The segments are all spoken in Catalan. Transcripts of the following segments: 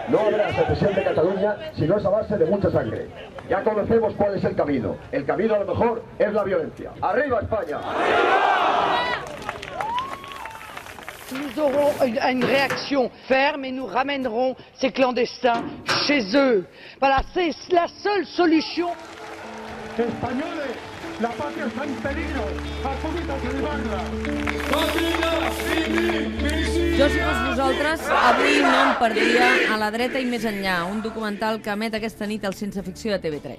No habrá secesión de Cataluña si no es a base de mucha sangre. Ya conocemos cuál es el camino. El camino a lo mejor es la violencia. ¡Arriba España! Nous aurons une réaction ferme et nous ramènerons ces clandestins chez eux. Voilà, c'est la seule solution. Españoles, la patria está en peligro. Acudid a salvarla. Jo, si fos vosaltres, avui no em perdria A la dreta i més enllà, un documental que emet aquesta nit al Sense Ficció de TV3.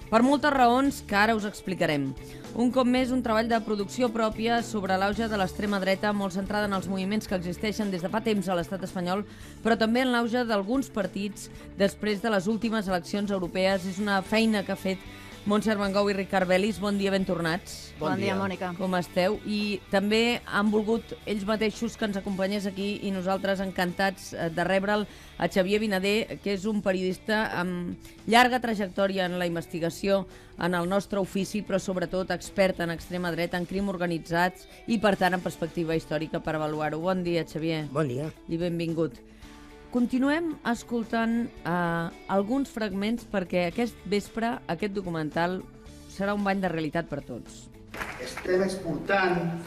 Per moltes raons que ara us explicarem. Un cop més, un treball de producció pròpia sobre l'auge de l'extrema dreta, molt centrada en els moviments que existeixen des de fa temps a l'estat espanyol, però també en l'auge d'alguns partits després de les últimes eleccions europees. És una feina que ha fet Montse Armengou i Ricard Belis. Bon dia, ben tornats. Bon dia, Mònica. Com esteu? I també han volgut ells mateixos que ens acompanyés aquí i nosaltres encantats de rebre'l a Xavier Vinader, que és un periodista amb llarga trajectòria en la investigació en el nostre ofici, però sobretot expert en extrema dreta, en crim organitzats i, per tant, en perspectiva històrica per avaluar-ho. Bon dia, Xavier. Bon dia. I benvingut. Continuem escoltant alguns fragments perquè aquest vespre, aquest documental, serà un bany de realitat per tots. Estem exportant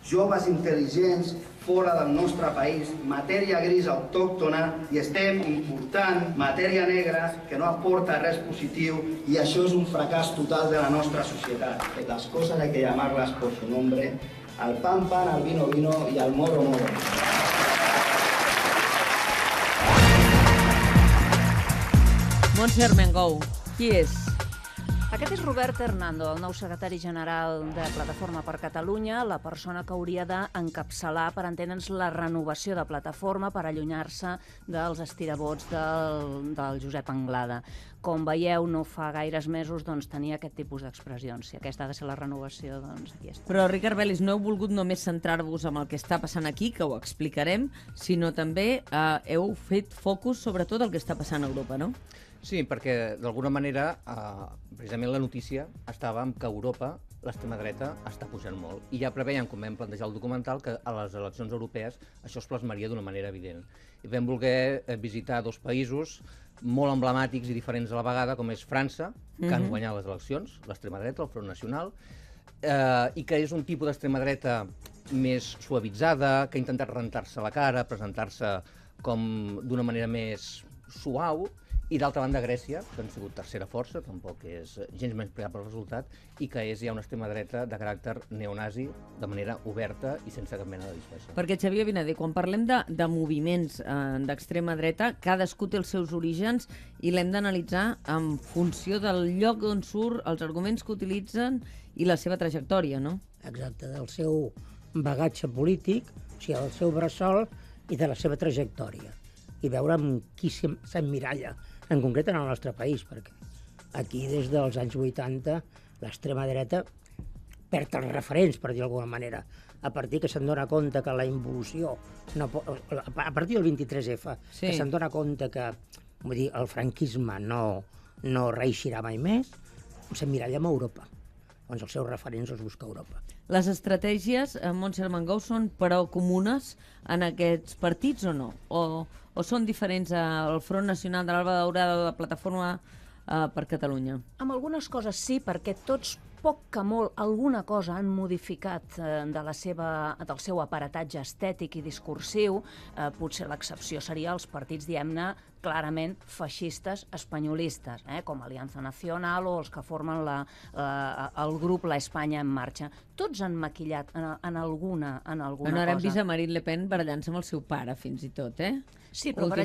joves intel·ligents fora del nostre país, matèria grisa autòctona, i estem important matèria negra que no aporta res positiu, i això és un fracàs total de la nostra societat. Les coses hay que llamarlas por su nombre, al pan pan, al vino vino y al moro moro. Montse Armengou, qui és? Aquest és Robert Hernando, el nou secretari general de Plataforma per Catalunya, la persona que hauria d'encapçalar, per entendre'ns, la renovació de Plataforma per allunyar-se dels estirabots del Josep Anglada. Com veieu, no fa gaires mesos tenia aquest tipus d'expressions. Si aquesta ha de ser la renovació, doncs aquí està. Però, Ricard Belis, no heu volgut només centrar-vos en el que està passant aquí, que ho explicarem, sinó també heu fet focus sobretot el que està passant a Europa, no? Sí, perquè d'alguna manera, precisament la notícia estava en que a Europa l'extrema dreta està pujant molt. I ja preveien, com vam plantejar el documental, que a les eleccions europees això es plasmaria d'una manera evident. I vam voler visitar dos països molt emblemàtics i diferents a la vegada, com és França, que han guanyat les eleccions, l'extrema dreta, el Front Nacional, i que és un tipus d'extrema dreta més suavitzada, que ha intentat rentar-se la cara, presentar-se com d'una manera més suau, i d'altra banda Grècia, que han sigut tercera força, tampoc és gens menyspreable el resultat, i que és ja una extrema dreta de caràcter neonazi, de manera oberta i sense cap mena de disfressa. Perquè, Xavier Vinader, quan parlem de moviments d'extrema dreta, cadascú té els seus orígens i l'hem d'analitzar en funció del lloc on surt, els arguments que utilitzen i la seva trajectòria, no? Exacte, del seu bagatge polític, o sigui, del seu bressol i de la seva trajectòria. I veure amb qui s'emmiralla, en concret en el nostre país, perquè aquí des dels anys 80 l'extrema dreta perd els referents, per dir d'alguna manera, a partir que se'n dona compte que la involució, a partir del 23F, que se'n dona compte que el franquisme no reeixirà mai més, s'emmiralla amb Europa. Doncs els seus referents els busca Europa. Les estratègies, Montse Armengou, són prou comunes en aquests partits o no? O són diferents al Front Nacional de l'Alba Daurada o de Plataforma per Catalunya? Amb algunes coses sí, perquè tots poc que molt alguna cosa han modificat del seu aparatatge estètic i discursiu. Potser l'excepció seria els partits, diguem-ne, clarament feixistes espanyolistes, com Alianza Nacional o els que formen el grup La España en Marxa. Tots han maquillat en alguna cosa. Ara hem vist a Marine Le Pen barallant-se amb el seu pare, fins i tot, Sí, però per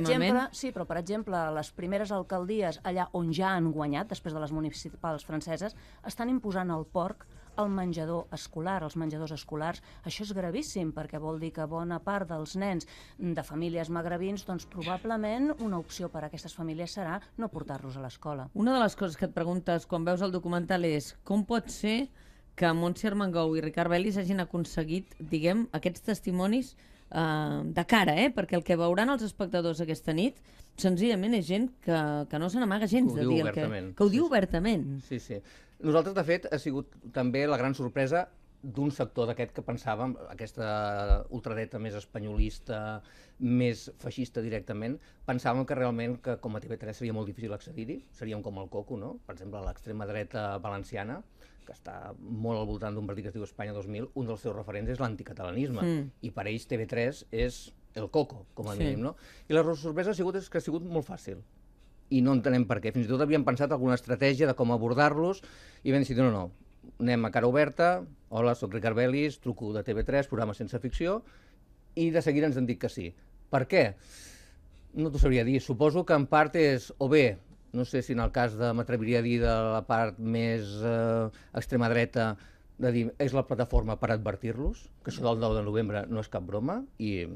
exemple, les primeres alcaldies allà on ja han guanyat, després de les municipals franceses, estan imposant el porc al menjador escolar, als menjadors escolars. Això és gravíssim, perquè vol dir que bona part dels nens de famílies magrebins, doncs probablement una opció per a aquestes famílies serà no portar-los a l'escola. Una de les coses que et preguntes quan veus el documental és com pot ser que Montse Armengou i Ricard Belis hagin aconseguit, diguem, aquests testimonis de cara, perquè el que veuran els espectadors aquesta nit senzillament és gent que no se n'amaga gens de dir que ho diu obertament. Sí. Nosaltres, de fet, ha sigut també la gran sorpresa d'un sector d'aquest que pensàvem, aquesta ultradreta més espanyolista, més feixista directament, pensàvem que realment que com a TV3 seria molt difícil accedir-hi, seríem com el Coco, no? Per exemple, l'extrema dreta valenciana, que està molt al voltant d'un partit que es diu Espanya 2000, un dels seus referents és l'anticatalanisme, i per ells TV3 és el Coco, com a mínim, no? I la sorpresa que ha sigut molt fàcil, i no entenem per què. Fins i tot havíem pensat alguna estratègia de com abordar-los, i vam decidir, no, anem a cara oberta, hola, soc Ricard Belis, truco de TV3, programa sense ficció, i de seguida ens han dit que sí. Per què? No t'ho sabria dir. Suposo que en part és, o bé, no sé si en el cas m'atreviria a dir de la part més extrema dreta, de dir, és la plataforma per advertir-los, que això del 9 de novembre no és cap broma, i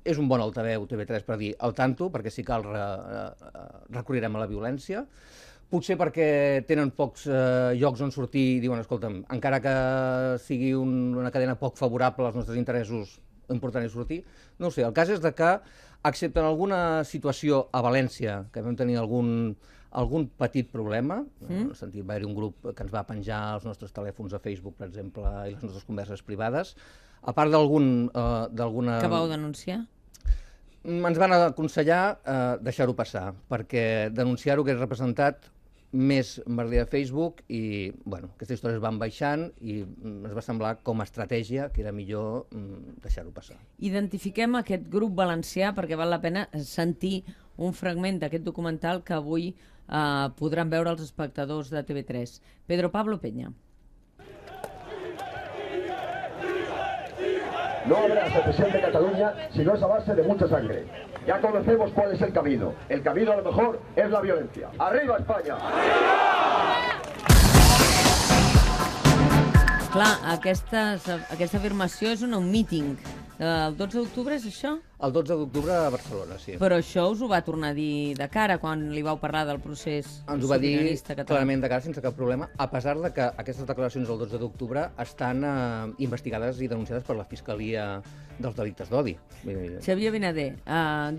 és un bon altaveu TV3 per dir al tanto, perquè si cal recorrerem a la violència. Potser perquè tenen pocs llocs on sortir i diuen, escolta'm, encara que sigui una cadena poc favorable als nostres interessos, l'important és sortir. No ho sé, el cas és que, excepte en alguna situació a València, que vam tenir algun petit problema, en el sentit, va haver-hi un grup que ens va penjar els nostres telèfons a Facebook, per exemple, i les nostres converses privades, a part d'alguna... Que vau denunciar? Ens van aconsellar deixar-ho passar, perquè denunciar-ho hagués representat més merder a Facebook i, bueno, aquestes històries van baixant i ens va semblar com a estratègia que era millor deixar-ho passar. Identifiquem aquest grup valencià perquè val la pena sentir un fragment d'aquest documental que avui podran veure els espectadors de TV3. Pedro Pablo Peña. No habrá secesión de Cataluña si no es a base de mucha sangre. Ya conocemos cuál es el camino. El camino a lo mejor es la violencia. ¡Arriba España! Clar, aquesta afirmació és un míting. El 12 d'octubre és això? El 12 d'octubre a Barcelona, sí. Però això us ho va tornar a dir de cara quan li vau parlar del procés sobiranista català. Ens ho va dir clarament de cara, sense cap problema, a pesar de que aquestes declaracions del 12 d'octubre estan investigades i denunciades per la Fiscalia dels Delictes d'Odi. Xavier Benader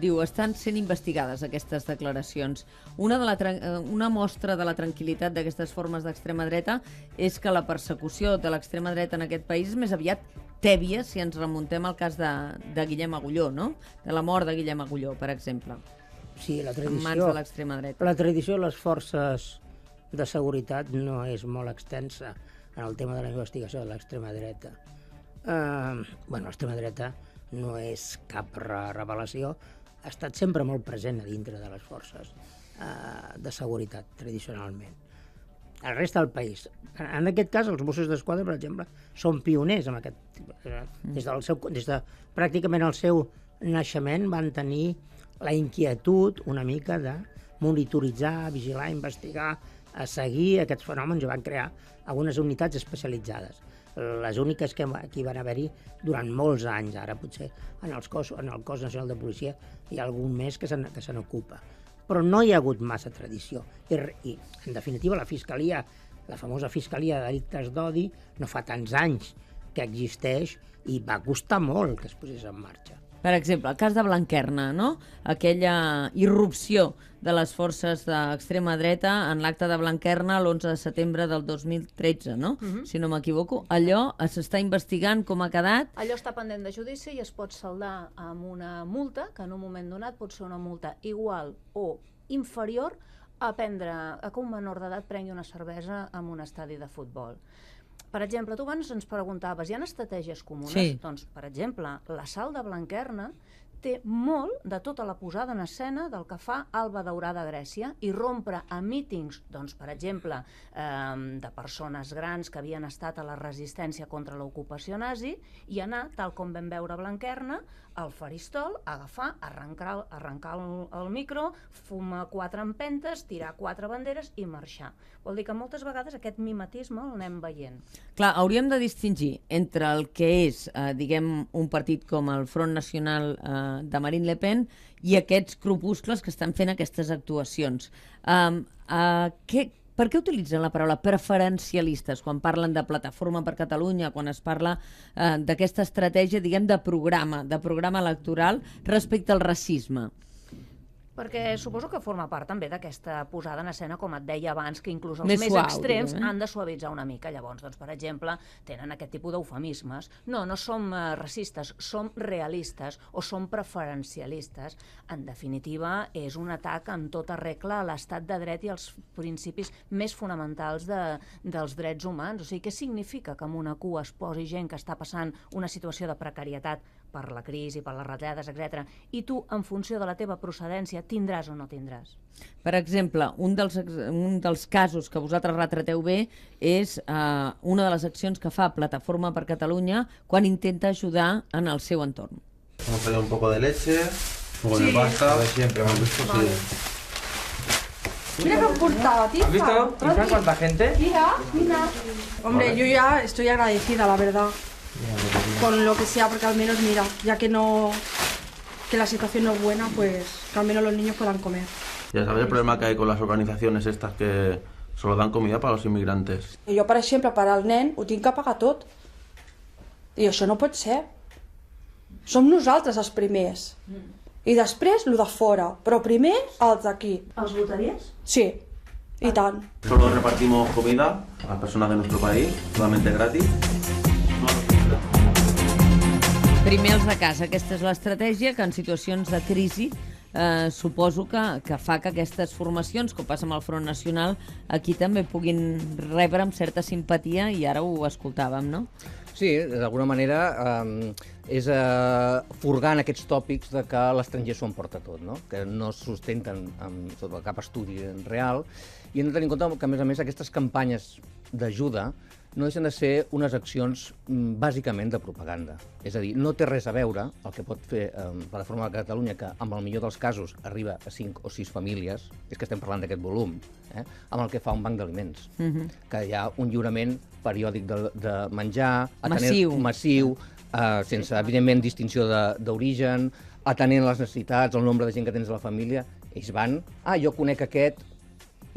diu, estan sent investigades aquestes declaracions. Una mostra de la tranquil·litat d'aquestes formes d'extrema dreta és que la persecució de l'extrema dreta en aquest país és més aviat tèbia si ens remuntem al cas de Guillem Agulló, no? De la mort de Guillem Agulló, per exemple. Sí, la tradició, en mans de l'extrema dreta. La tradició de les forces de seguretat no és molt extensa en el tema de la investigació de l'extrema dreta. L'extrema dreta no és cap revelació, ha estat sempre molt present a dintre de les forces de seguretat, tradicionalment. El resta del país. En aquest cas, els Mossos d'Esquadra, per exemple, són pioners en aquest tipus. Des de pràcticament el seu naixement van tenir la inquietud una mica de monitoritzar, vigilar, investigar, a seguir aquests fenòmens i van crear algunes unitats especialitzades. Les úniques que hi van haver-hi durant molts anys, ara potser en el Cos Nacional de Policia hi ha algun més que se n'ocupa. Però no hi ha hagut massa tradició. I en definitiva, la Fiscalia, la famosa Fiscalia de Delictes d'Odi, no fa tants anys que existeix i va costar molt que es posés en marxa. Per exemple, el cas de Blanquerna, no? Aquella irrupció de les forces d'extrema dreta en l'acte de Blanquerna l'11 de setembre del 2013, no? Si no m'equivoco. Allò s'està investigant com ha quedat. Allò està pendent de judici i es pot saldar amb una multa, que en un moment donat pot ser una multa igual o inferior a que un menor d'edat prengui una cervesa en un estadi de futbol. Per exemple, tu abans ens preguntaves, hi ha estratègies comunes? Sí. Doncs, per exemple, l'assalt de Blanquerna té molt de tota la posada en escena del que fa Alba Daurada a Grècia i rompre a mítings, doncs, per exemple, de persones grans que havien estat a la resistència contra l'ocupació nazi i anar, tal com vam veure a Blanquerna, al faristol, agafar, arrencar el micro, fumar 4 empentes, tirar 4 banderes i marxar. Vol dir que moltes vegades aquest mimetisme l'anem veient. Clar, hauríem de distingir entre el que és, diguem, un partit com el Front Nacional de Marine Le Pen i aquests grupuscles que estan fent aquestes actuacions. Per què utilitzen la paraula preferencialistes quan parlen de Plataforma per Catalunya, quan es parla d'aquesta estratègia, diguem, de programa electoral respecte al racisme? Perquè suposo que forma part també d'aquesta posada en escena, com et deia abans, que inclús els Més més suau, extrems diguem, han de suavitzar una mica. Llavors, doncs, per exemple, tenen aquest tipus d'eufemismes. No som racistes, som realistes o som preferencialistes. En definitiva, és un atac en tota regla a l'estat de dret i als principis més fonamentals dels drets humans. O sigui, què significa que en una cua es posi gent que està passant una situació de precarietat per la crisi, per les retallades, etc. I tu, en funció de la teva procedència, tindràs o no tindràs. Per exemple, un dels casos que vosaltres retrateu bé és una de les accions que fa Plataforma per Catalunya quan intenta ajudar en el seu entorn. Vamos a poner un poco de leche, un poco de pasta, lo de siempre, hemos visto Vale. Mira que han portado, tío. ¿Has visto? ¿Y sabes cuánta gente? Mira. Hombre, yo ya estoy agradecida, la verdad. Con lo que sea, porque al menos, mira, ya que la situación no es buena, pues que al menos los niños puedan comer. Ya sabes el problema que hay con las organizaciones estas que solo dan comida para los inmigrantes. Jo, per exemple, per al nen ho tinc que pagar tot. I això no pot ser. Som nosaltres els primers. I després, lo de fora. Però primer, els d'aquí. Els votaries? Sí, i tant. Solo repartimos comida a las personas de nuestro país, totalmente gratis. Primer els de casa. Aquesta és l'estratègia que en situacions de crisi suposo que fa que aquestes formacions, com passa amb el Front Nacional, aquí també puguin rebre amb certa simpatia, i ara ho escoltàvem, no? Sí, d'alguna manera és furgant aquests tòpics de que l'estranger s'ho emporta tot, no? Que no es sustenten sota cap estudi real, i hem de tenir en compte que, a més, aquestes campanyes d'ajuda no deixen de ser unes accions bàsicament de propaganda. És a dir, no té res a veure el que pot fer Plataforma de Catalunya, que en el millor dels casos arriba a 5 o 6 famílies, és que estem parlant d'aquest volum, amb el que fa un banc d'aliments, que hi ha un lliurament periòdic de menjar, massiu, sense, evidentment, distinció d'origen, atenent les necessitats, el nombre de gent que tens a la família. Ells van, jo conec aquest,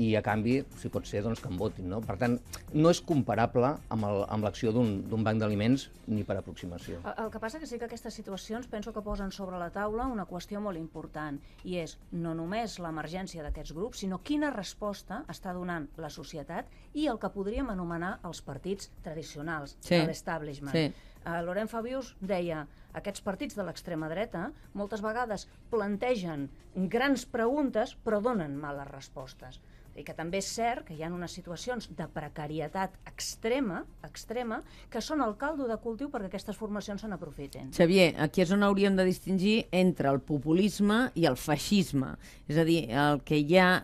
i a canvi, si pot ser, doncs que em votin, no? Per tant, no és comparable amb l'acció d'un banc d'aliments ni per aproximació. El que passa que sí que aquestes situacions penso que posen sobre la taula una qüestió molt important, i és no només l'emergència d'aquests grups, sinó quina resposta està donant la societat i el que podríem anomenar els partits tradicionals, de l'establishment. Laurent Fabius deia: aquests partits de l'extrema dreta moltes vegades plantegen grans preguntes però donen males respostes. I que també és cert que hi ha unes situacions de precarietat extrema que són el caldo de cultiu perquè aquestes formacions se n'aprofiten. Xavier, aquí és on hauríem de distingir entre el populisme i el feixisme. És a dir, el que hi ha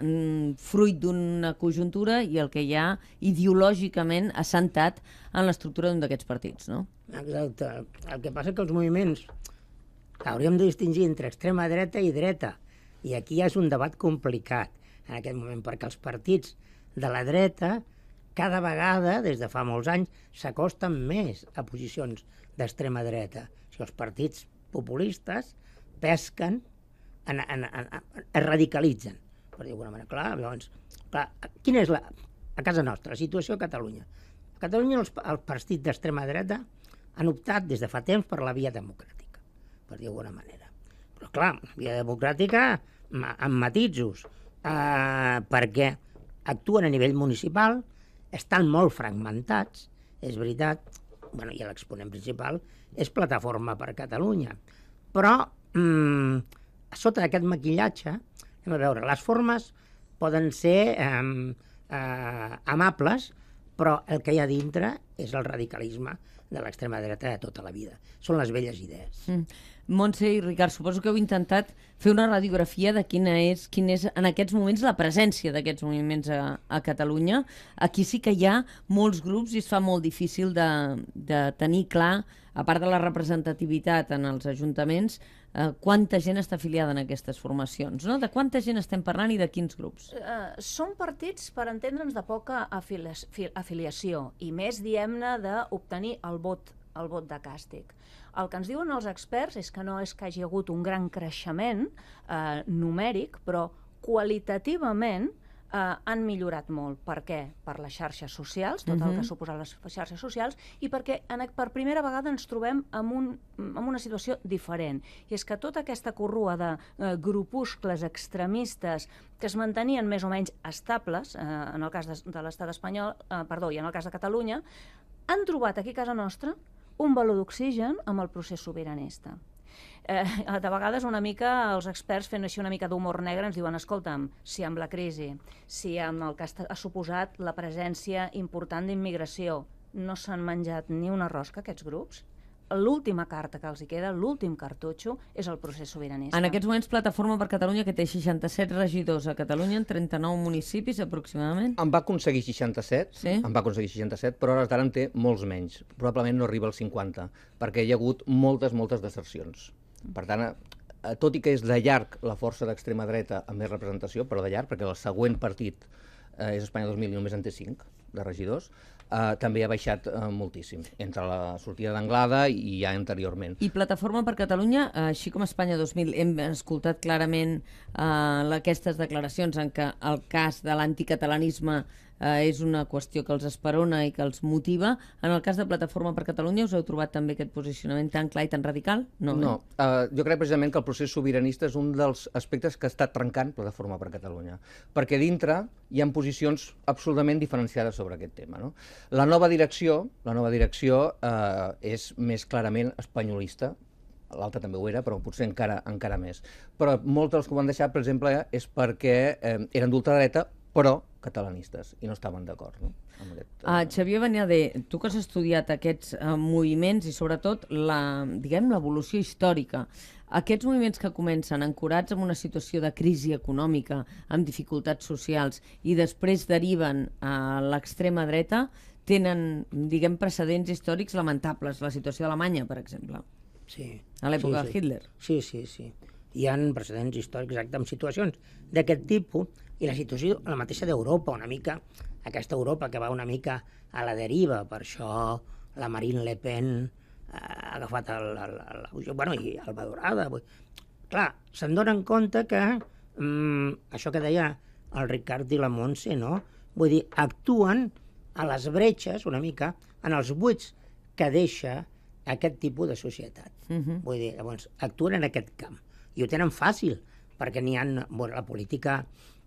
fruit d'una conjuntura i el que hi ha ideològicament assentat en l'estructura d'un d'aquests partits, no? Exacte. El que passa que els moviments hauríem de distingir entre extrema dreta i dreta. I aquí ja és un debat complicat en aquest moment, perquè els partits de la dreta cada vegada, des de fa molts anys, s'acosten més a posicions d'extrema dreta. O sigui, els partits populistes pesquen, es radicalitzen, per dir d'alguna manera. Clar, llavors, quina és a casa nostra, la situació a Catalunya? A Catalunya els partits d'extrema dreta han optat des de fa temps per la via democràtica, per dir d'alguna manera. Però clar, via democràtica amb matisos, perquè actuen a nivell municipal, estan molt fragmentats, és veritat, i l'exponent principal és Plataforma per Catalunya. Però, sota d'aquest maquillatge, anem a veure, les formes poden ser amables, però el que hi ha dintre és el radicalisme de l'extrema dreta de tota la vida. Són les velles idees. Montse i Ricard, suposo que heu intentat fer una radiografia de quina és en aquests moments la presència d'aquests moviments a Catalunya. Aquí sí que hi ha molts grups i es fa molt difícil de tenir clar, a part de la representativitat en els ajuntaments, quanta gent està afiliada en aquestes formacions, no? De quanta gent estem parlant i de quins grups? Són partits, per entendre'ns, de poca afiliació i més, diem-ne, d'obtenir el vot de càstig. El que ens diuen els experts és que no és que hagi hagut un gran creixement numèric, però qualitativament han millorat molt. Per què? Per les xarxes socials, tot el que ha suposat les xarxes socials, i perquè per primera vegada ens trobem en una situació diferent. I és que tota aquesta corrua de grupuscles extremistes que es mantenien més o menys estables, en el cas de l'estat espanyol, i en el cas de Catalunya, han trobat aquí a casa nostra un baló d'oxigen amb el procés sobiranista. De vegades una mica els experts fent així una mica d'humor negre ens diuen, escolta'm, si amb la crisi, si amb el que ha suposat la presència important d'immigració no s'han menjat ni una rosca aquests grups, l'última carta que els hi queda, l'últim cartutxo, és el procés sobiranista. En aquests moments, Plataforma per Catalunya, que té 67 regidors a Catalunya, en 39 municipis aproximadament. En va aconseguir 67, però a hores d'ara en té molts menys. Probablement no arriba als 50, perquè hi ha hagut moltes desercions. Per tant, tot i que és de llarg la força d'extrema dreta amb més representació, però de llarg, perquè el següent partit és Espanya 2000 i només en té 5 de regidors, també ha baixat moltíssim, entre la sortida d'Anglada i ja anteriorment. I Plataforma per Catalunya, així com Espanya 2000, hem escoltat clarament aquestes declaracions en què el cas de l'anticatalanisme és una qüestió que els esperona i que els motiva. En el cas de Plataforma per Catalunya, us heu trobat també aquest posicionament tan clar i tan radical? No. Jo crec precisament que el procés sobiranista és un dels aspectes que està trencant Plataforma per Catalunya, perquè dintre hi ha posicions absolutament diferenciades sobre aquest tema. La nova direcció és més clarament espanyolista, l'altra també ho era, però potser encara més. Però molts dels que ho van deixar, per exemple, és perquè eren d'ultradreta, però catalanistes, i no estaven d'acord. Xavier Banyadé, tu que has estudiat aquests moviments i sobretot l'evolució històrica, aquests moviments que comencen ancorats en una situació de crisi econòmica, amb dificultats socials, i després deriven a l'extrema dreta, tenen, precedents històrics lamentables. La situació d'Alemanya, per exemple. Sí. A l'època de Hitler. Sí. Hi ha precedents històrics exactes amb situacions d'aquest tipus, i la situació la mateixa d'Europa, una mica, aquesta Europa que va una mica a la deriva, per això la Marine Le Pen ha agafat i Alba Dorada. Clar, se'n donen compte que això que deia el Ricard i la Montse, no? Vull dir, actuen a les bretxes, una mica, en els buits que deixa aquest tipus de societat. Vull dir, llavors, actuen en aquest camp. I ho tenen fàcil, perquè n'hi ha la política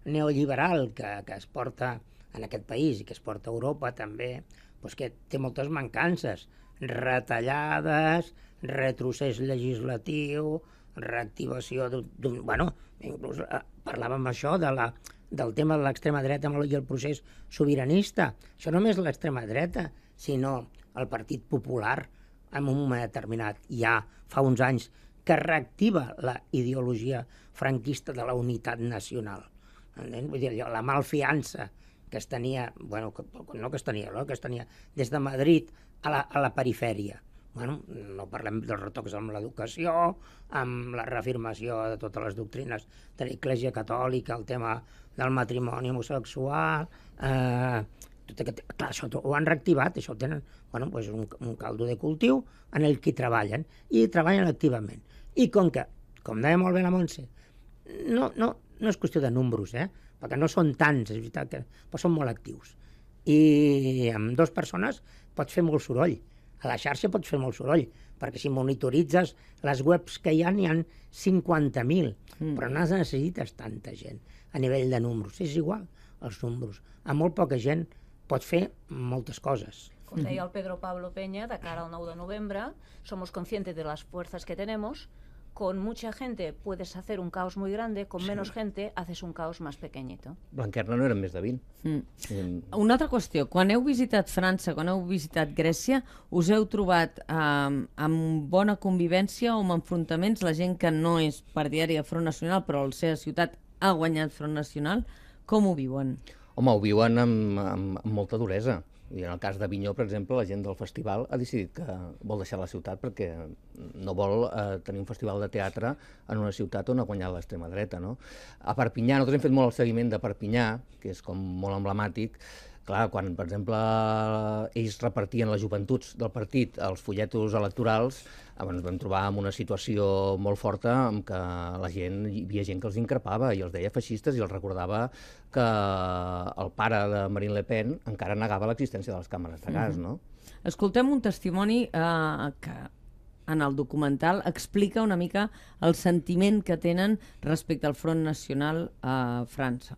neoliberal que es porta en aquest país i que es porta a Europa també, que té moltes mancances, retallades, retrocés legislatiu, reactivació inclús parlàvem això del tema de l'extrema dreta i el procés sobiranista. Això no només l'extrema dreta, sinó el Partit Popular, en un moment determinat, ja fa uns anys, que reactiva la ideologia franquista de la unitat nacional. Vull dir, la malfiança que es tenia, que es tenia des de Madrid a la perifèria. No parlem dels retocs amb l'educació, amb la reafirmació de totes les doctrines de l'Església Catòlica, el tema del matrimoni homosexual. Clar, això ho han reactivat, això tenen un caldo de cultiu en el que treballen, i treballen activament. I com deia molt bé la Montse, no és qüestió de números, perquè no són tants, és veritat, però són molt actius. I amb 2 persones pots fer molt soroll. A la xarxa pots fer molt soroll, perquè si monitoritzes les webs que hi ha, n'hi ha 50.000, però no necessites tanta gent a nivell de números. És igual, els números. Amb molt poca gent pots fer moltes coses. Com deia el Pedro Pablo Peña, de cara al 9 de noviembre, somos conscientes de las fuerzas que tenemos. Con mucha gente puedes hacer un caos muy grande, con menos gente haces un caos más pequeñito. Blanquerna no eren més de 20. Una altra qüestió, quan heu visitat França, quan heu visitat Grècia, us heu trobat amb bona convivència o amb enfrontaments? La gent que no és partidària de Front Nacional, però a la seva ciutat ha guanyat Front Nacional, com ho viuen? Home, ho viuen amb molta duresa. I en el cas d'Avinyó, per exemple, la gent del festival ha decidit que vol deixar la ciutat perquè no vol tenir un festival de teatre en una ciutat on ha guanyat l'extrema dreta. A Perpinyà, nosaltres hem fet molt el seguiment de Perpinyà, que és com molt emblemàtic. clar, quan, per exemple, ells repartien les joventuts del partit els fulletos electorals, ens vam trobar en una situació molt forta en què hi havia gent que els increpava i els deia feixistes i els recordava que el pare de Marine Le Pen encara negava l'existència de les càmeres de gas, no? Escoltem un testimoni que en el documental explica una mica el sentiment que tenen respecte al Front Nacional a França.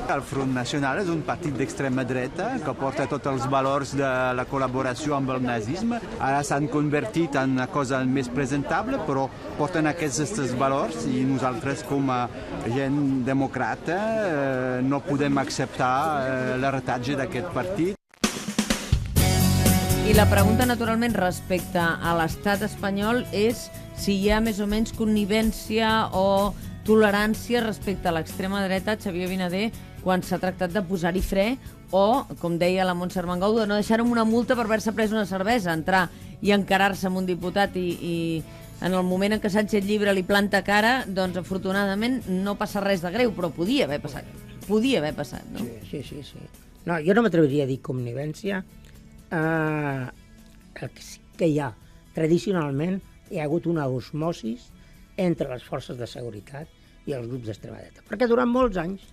El Front Nacional és un partit d'extrema dreta que porta tots els valors de la col·laboració amb el nazisme. Ara s'han convertit en una cosa més presentable, però porten aquests valors i nosaltres com a gent democrata no podem acceptar l'heretatge d'aquest partit. I la pregunta, naturalment, respecte a l'estat espanyol és si hi ha més o menys connivència o tolerància respecte a l'extrema dreta, Xavier Vinader, quan s'ha tractat de posar-hi fre o, com deia la Montse Armengou, de no deixar amb una multa per haver-se pres una cervesa, entrar i encarar-se amb un diputat i en el moment en què Sánchez Llibre li planta cara, doncs afortunadament no passa res de greu, però podia haver passat. Podia haver passat, no? Sí. No, jo no m'atreviria a dir connivència. El que hi ha, tradicionalment, hi ha hagut una osmosis entre les forces de seguretat i els grups d'extrema dreta. Perquè durant molts anys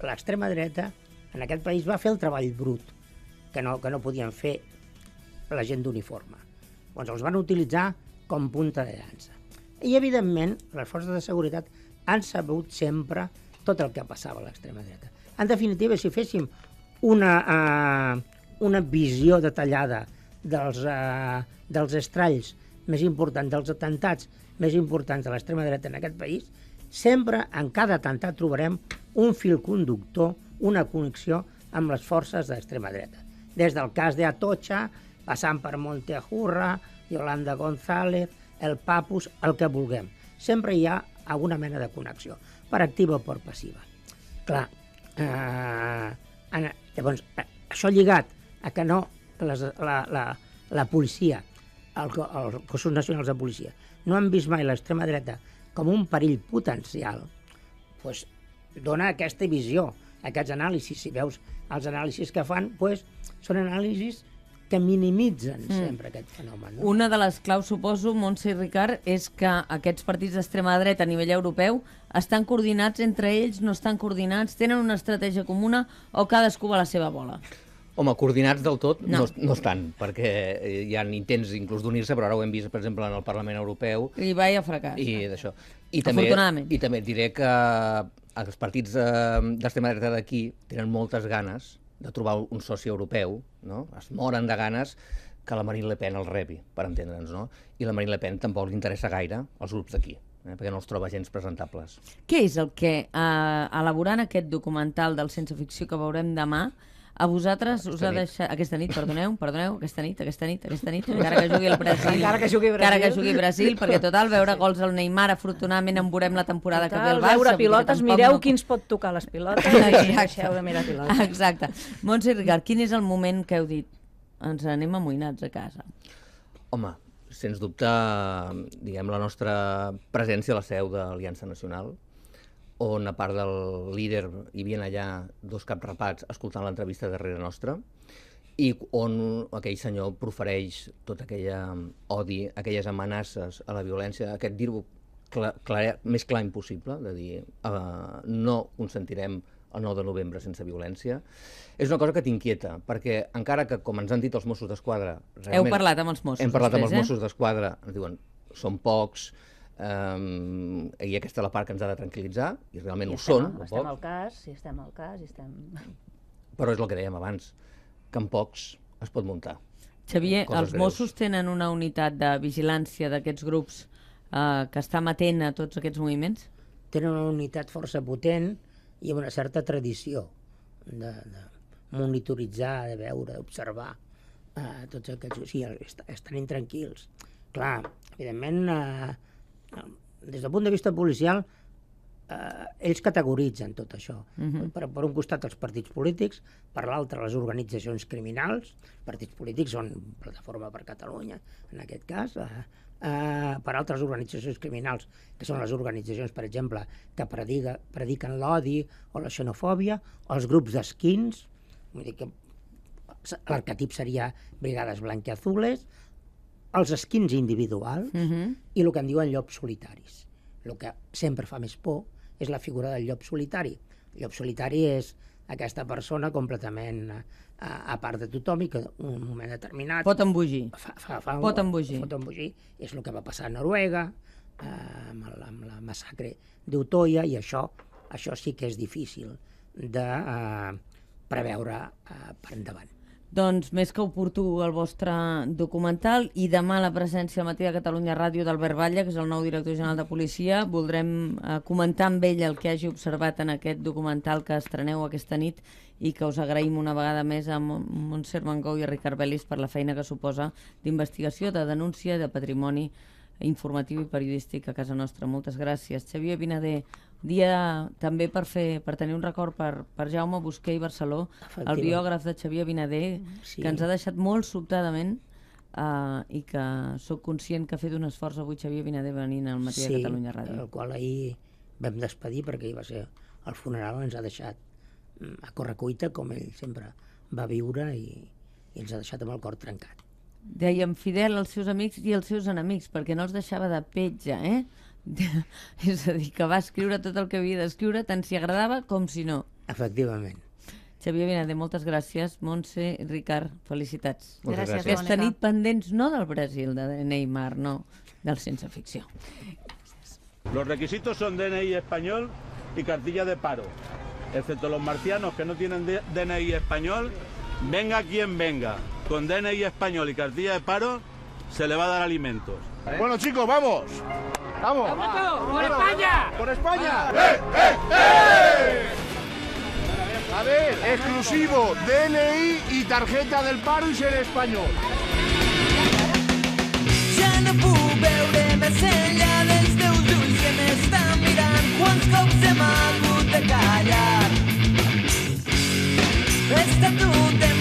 l'extrema dreta en aquest país va fer el treball brut que no podien fer la gent d'uniforme. Doncs els van utilitzar com punta de llança. I, evidentment, les forces de seguretat han sabut sempre tot el que passava a l'extrema dreta. En definitiva, si féssim una visió detallada dels estralls més importants, dels atemptats més importants de l'extrema dreta en aquest país, sempre en cada atemptat trobarem un fil conductor, una connexió amb les forces d'extrema dreta. Des del cas d'Atocha, passant per Montejurra, Yolanda González, el Papus, el que vulguem. Sempre hi ha alguna mena de connexió, per activa o per passiva. Clar, llavors, això lligat a que no la policia, els cossos nacionals de policia, no han vist mai l'extrema dreta com un perill potencial, doncs dona aquesta visió, aquests anàlisis. Si veus els anàlisis que fan, doncs són anàlisis que minimitzen sempre aquest fenomen. No? Una de les claus, suposo, Montse i Ricard, és que aquests partits d'extrema dreta a nivell europeu estan coordinats entre ells, no estan coordinats, tenen una estratègia comuna o cadascú va a la seva bola? Home, coordinats del tot no estan, perquè hi ha intents inclús d'unir-se, però ara ho hem vist, per exemple, en el Parlament Europeu. I vaya fracàs. I d'això. Afortunadament. I també et diré que els partits d'extrema dreta d'aquí tenen moltes ganes de trobar un soci europeu, no? Es moren de ganes que la Marine Le Pen el rebi, per entendre'ns, no? I la Marine Le Pen tampoc li interessa gaire als grups d'aquí, perquè no els troba gens presentables. Què és el que, elaborant aquest documental del Sense Ficció que veurem demà, a vosaltres us ha deixat... Aquesta nit, perdoneu, aquesta nit, encara que jugui el Brasil. Encara que jugui Brasil, perquè total, veure gols al Neymar, afortunadament en veurem la temporada que ve al Barça. Veure pilotes, mireu qui ens pot tocar les pilotes i deixeu de mirar pilotes. Exacte. Montse i Ricard, quin és el moment que heu dit ens anem amoïnats a casa? Home, sens dubte, diguem, la nostra presència a la seu de l'Aliança Nacional, on a part del líder hi havia allà dos caps rapats escoltant l'entrevista darrere nostra, i on aquell senyor profereix tot aquell odi, aquelles amenaces a la violència, aquest dir-ho més clar impossible, de dir no consentirem el 9 de novembre sense violència, és una cosa que t'inquieta, perquè encara que, com ens han dit els Mossos d'Esquadra... Heu parlat amb els Mossos Hem parlat amb els Mossos d'Esquadra, ens diuen, són pocs, i aquesta és la part que ens ha de tranquil·litzar, i realment ho són. Estem al cas. Però és el que dèiem abans, que amb pocs es pot muntar. Xavier, els Mossos tenen una unitat de vigilància d'aquests grups que està amatent a tots aquests moviments? Tenen una unitat força potent i una certa tradició de monitoritzar, de veure, d'observar tots aquests... O sigui, estan intranquils. Clar, evidentment, des del punt de vista policial, ells categoritzen tot això. Per un costat els partits polítics, per l'altre les organitzacions criminals, partits polítics són Plataforma per Catalunya, en aquest cas, per altres organitzacions criminals, que són les organitzacions, per exemple, que prediquen l'odi o la xenofòbia, o els grups d'esquins, Vull dir que l'arquetip seria brigades blanquiazules, els esquins individuals i el que en diuen llops solitaris. El que sempre fa més por és la figura del llop solitari. El llop solitari és aquesta persona completament a part de tothom i que en un moment determinat... Pot embogir. Pot embogir. És el que va passar a Noruega, amb la massacre d'Utoya, i això sí que és difícil de preveure per endavant. Doncs més que oportú el vostre documental, i demà la presència al Matí de Catalunya Ràdio d'Albert Batlle, que és el nou director general de policia. Voldrem comentar amb ell el que hagi observat en aquest documental que estreneu aquesta nit i que us agraïm una vegada més a Montse Armengou i a Ricard Bellis per la feina que suposa d'investigació, de denúncia, de patrimoni informatiu i periodístic a casa nostra. Moltes gràcies. Xavier Vinader, dia també per tenir un record per Jaume Busqué i Barceló, el biògraf de Xavier Vinader, que ens ha deixat molt sobtadament i que sóc conscient que ha fet un esforç avui Xavier Vinader venint al Matí de Catalunya Ràdio. El qual ahir vam despedir perquè ahir va ser el funeral, ens ha deixat a correcuita, com ell sempre va viure, i ens ha deixat amb el cor trencat. Dèiem fidel als seus amics i als seus enemics, perquè no els deixava de petja, És a dir, que va escriure tot el que havia d'escriure, tant si agradava com si no. Efectivament. Xavier Vinader, moltes gràcies. Montse, Ricard, felicitats. Gràcies. Aquesta nit pendents no del Brasil, de Neymar, no, del Sense Ficció. Los requisitos son DNI español y cartilla de paro. Excepto los marcianos que no tienen DNI español, venga quien venga, con DNI español y cartilla de paro, se le va a dar alimentos. Bueno, chicos, vamos. ¡Vamos! ¡Por España! ¡Por España! A ver, exclusivo, DNI y tarjeta del paro y ser español. Ja no puc veure més enllà dels teus ulls que m'estan mirant. Quants cops hem hagut de callar? He estat un temps